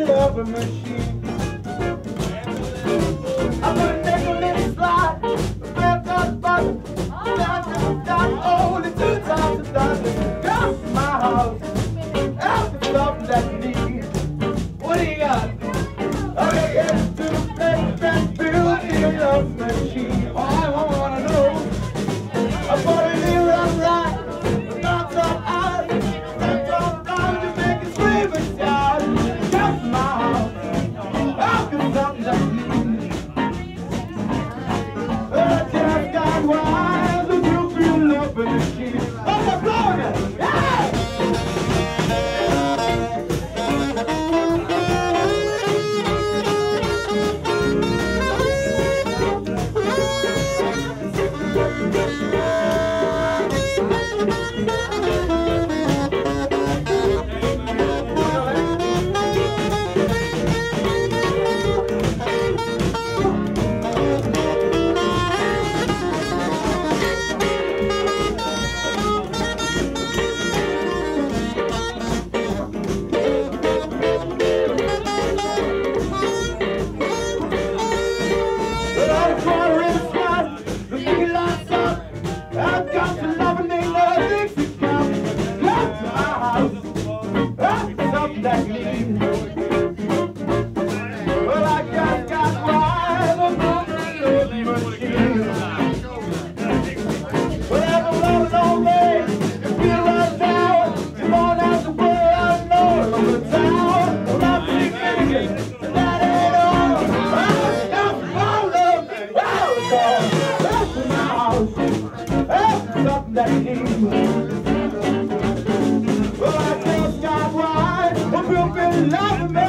Lovin' machine. I'm gonna make a little slide, back up button, down, only 2 times a dozen. Come to my house, after something that you need. What do you got? Okay, yes, to the place that built your love machine. All I wanna know, I bought a little right, knocked up out, stepped on down to make it scream and shout. Come to my house, after something that you need. I just got wise, and you feel love in the sheet. Oh, I'm blowing it! Yeah! I've got to Lovin', ain't no Dixie count. Come to my house, that's something that you need. Well, I just got wise, I'm gonna be machine. Well, there's a lovin' old lady, you feel right now. Come on out the way, I know I'm the town. Well, I'm thinking, and that ain't all. I've got my love, that's to my house. Something that you need. Well, I just got wise, but you've been loving me.